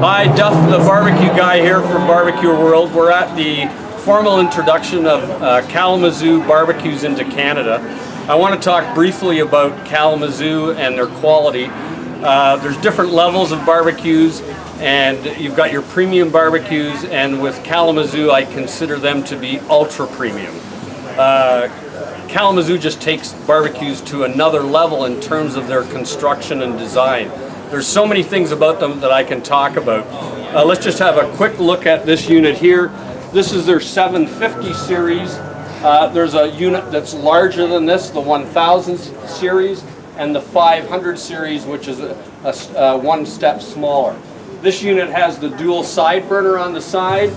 Hi, Duff the BBQ guy here from Barbecue World. We're at the formal introduction of Kalamazoo barbecues into Canada. I want to talk briefly about Kalamazoo and their quality. There's different levels of barbecues, and you've got your premium barbecues, and with Kalamazoo I consider them to be ultra premium. Kalamazoo just takes barbecues to another level in terms of their construction and design. There's so many things about them that I can talk about. Let's just have a quick look at this unit here. This is their 750 series. There's a unit that's larger than this, the 1000 series, and the 500 series, which is a one step smaller. This unit has the dual side burner on the side.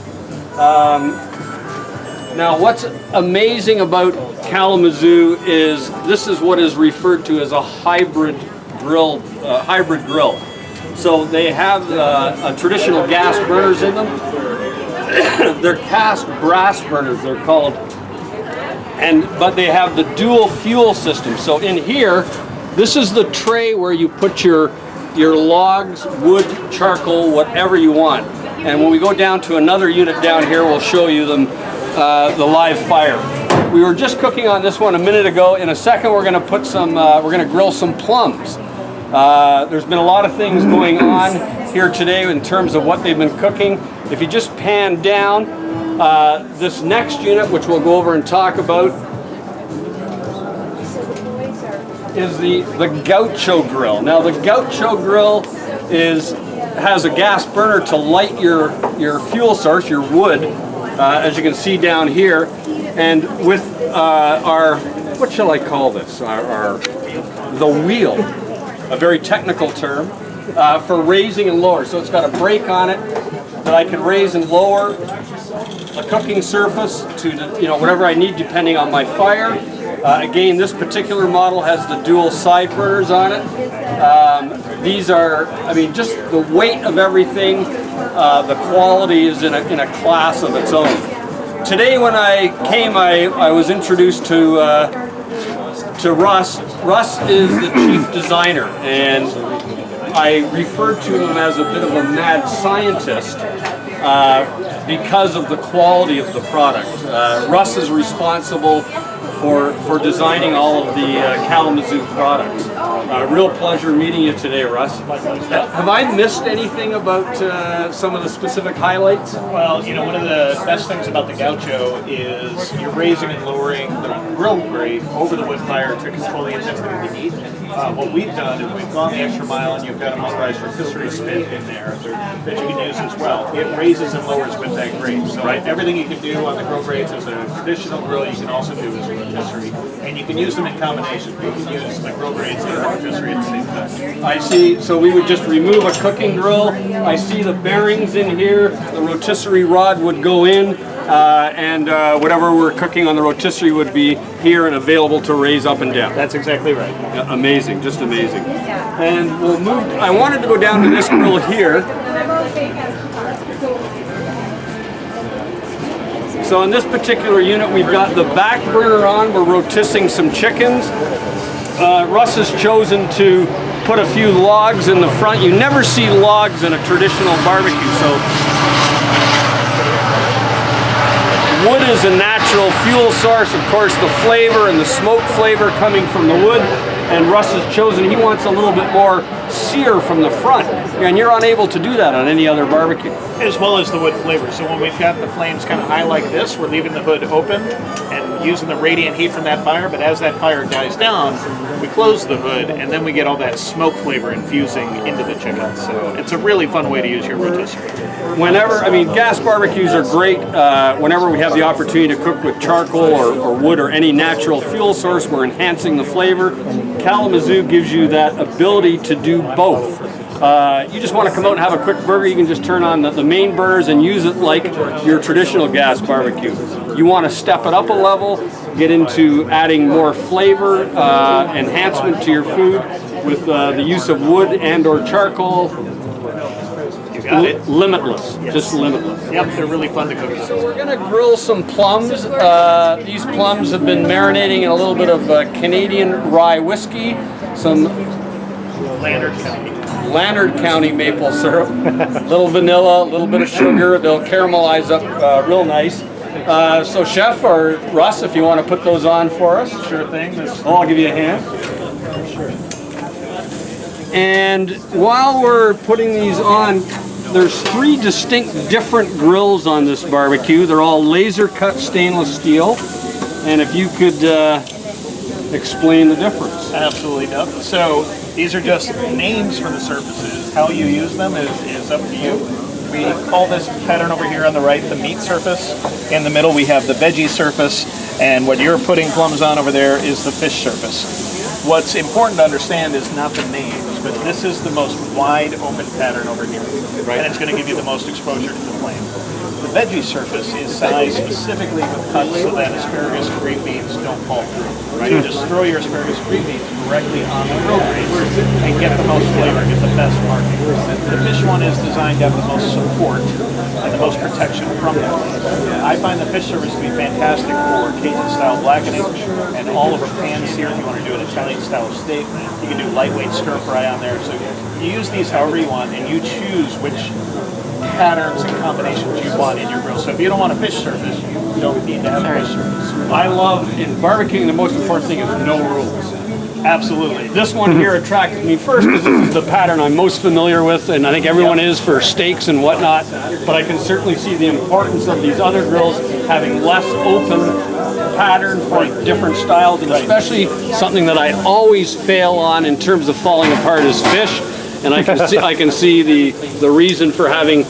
Now what's amazing about Kalamazoo is this is what is referred to as a hybrid grill. So they have traditional gas burners in them. They're cast brass burners, they're called, but they have the dual fuel system. So in here, this is the tray where you put your logs, wood, charcoal, whatever you want. And when we go down to another unit down here, we'll show you them the live fire. We were just cooking on this one a minute ago. In a second, we're going to put some. We're going to grill some plums. There's been a lot of things going on here today in terms of what they've been cooking. If you just pan down, this next unit, which we'll go over and talk about, is the Gaucho grill. Now the Gaucho grill has a gas burner to light your fuel source, your wood, as you can see down here, and with our, what shall I call this? The wheel, a very technical term, for raising and lower. So it's got a brake on it that I can raise and lower the cooking surface to whatever I need depending on my fire. Again, this particular model has the dual side burners on it. These are, I mean, just the weight of everything, the quality is in a class of its own. Today when I came, I was introduced to Russ. Russ is the chief designer, and I referred to him as a bit of a mad scientist because of the quality of the product. Russ is responsible for designing all of the Kalamazoo products. Real pleasure meeting you today, Russ. Have I missed anything about some of the specific highlights? Well, one of the best things about the Gaucho is you're raising and lowering the grill grate over the wood fire to control the intensity of the heat. What we've done is we've gone the extra mile, and you've got a motorized rotisserie spit in there that you can use as well. It raises and lowers with that grate. So everything you can do on the grill grates as a traditional grill, you can also do as a rotisserie. And you can use them in combination. You can use the grill grates and the rotisserie at the same time. I see, so we would just remove a cooking grill. I see the bearings in here. The rotisserie rod would go in, and whatever we're cooking on the rotisserie would be here and available to raise up and down. That's exactly right. Yeah, amazing, just amazing. And we'll move, I wanted to go down to this grill here. So in this particular unit, we've got the back burner on. We're rotisserie some chickens. Russ has chosen to put a few logs in the front. You never see logs in a traditional barbecue, so wood is a natural fuel source. Of course, the flavor and the smoke flavor coming from the wood. And Russ has chosen, he wants a little bit more sear from the front. And you're unable to do that on any other barbecue. As well as the wood flavor. So when we've got the flames kind of high like this, we're leaving the hood open and using the radiant heat from that fire. But as that fire dies down, we close the hood, and then we get all that smoke flavor infusing into the chicken. So it's a really fun way to use your rotisserie. Whenever, I mean, gas barbecues are great. Whenever we have the opportunity to cook with charcoal or wood or any natural fuel source, we're enhancing the flavor. Kalamazoo gives you that ability to do both. You just want to come out and have a quick burger, you can just turn on the main burners and use it like your traditional gas barbecue. You want to step it up a level, get into adding more flavor, enhancement to your food with the use of wood and or charcoal. You got it. Limitless, yes. Just limitless. Yep, they're really fun to cook. So we're going to grill some plums. These plums have been marinating in a little bit of Canadian rye whiskey, some Lantern County. Leonard County maple syrup, a little vanilla, a little bit of sugar. They'll caramelize up real nice. So Chef or Russ, if you want to put those on for us. Sure thing. I'll give you a hand. And while we're putting these on, there's 3 distinct different grills on this barbecue. They're all laser cut stainless steel. And if you could explain the difference. Absolutely, Duff. So these are just names for the surfaces. How you use them is up to you. We call this pattern over here on the right the meat surface. In the middle we have the veggie surface, and what you're putting plums on over there is the fish surface. What's important to understand is not the names, but this is the most wide open pattern over here. Right. And it's going to give you the most exposure to the flame. The veggie surface is sized specifically with cuts so that asparagus and green beans don't fall through. Right? You just throw your asparagus and green beans directly on the grill grates and get the most flavor, get the best marking. The fish one is designed to have the most support and the most protection from the flame. I find the fish surface to be fantastic for Cajun-style blackening and all over pans here. If you want to do an Italian-style steak, you can do lightweight stir-fry on there. So you use these however you want, and you choose which patterns and combinations you want in your grill. So if you don't want a fish surface, you don't need to have a fish surface. I love, in barbecuing, the most important thing is no rules. Absolutely. This one here attracted me first because this is the pattern I'm most familiar with, and I think everyone is for steaks and whatnot, but I can certainly see the importance of these other grills having less open pattern for different styles, and especially something that I always fail on in terms of falling apart is fish, and I can see the reason for having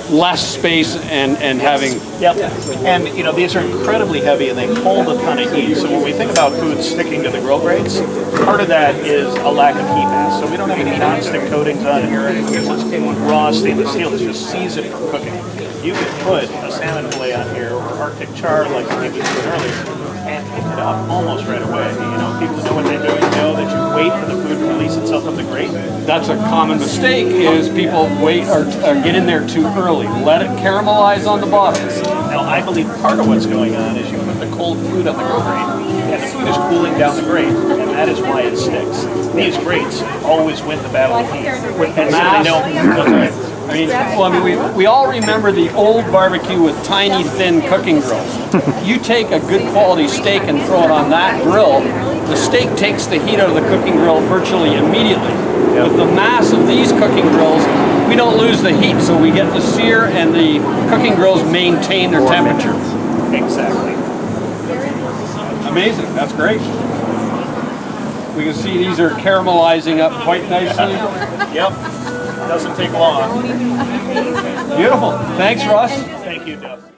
less space and having... Yep. And, you know, these are incredibly heavy and they hold a ton of heat. So when we think about food sticking to the grill grates, part of that is a lack of heat mass. So we don't have any non-stick coatings on here. It's raw stainless steel. It's just seasoned for cooking. You could put a salmon fillet on here or Arctic char like we was doing earlier and pick it up almost right away. You know, people who know what they're doing know that you wait for the food to release itself from the grate. That's a common mistake, is people wait or get in there too early. Let it caramelize on the bottom. Now, I believe part of what's going on is you put the cold food on the grill grate, and the food is cooling down the grate, and that is why it sticks. These grates always win the battle of heat. We all remember the old barbecue with tiny, thin cooking grills. You take a good quality steak and throw it on that grill, the steak takes the heat out of the cooking grill virtually immediately. With the mass of these cooking grills, we don't lose the heat, so we get the sear and the cooking grills maintain their temperature. Exactly. Amazing, that's great. We can see these are caramelizing up quite nicely. Yep, doesn't take long. Beautiful. Thanks, Russ. Thank you, Duff.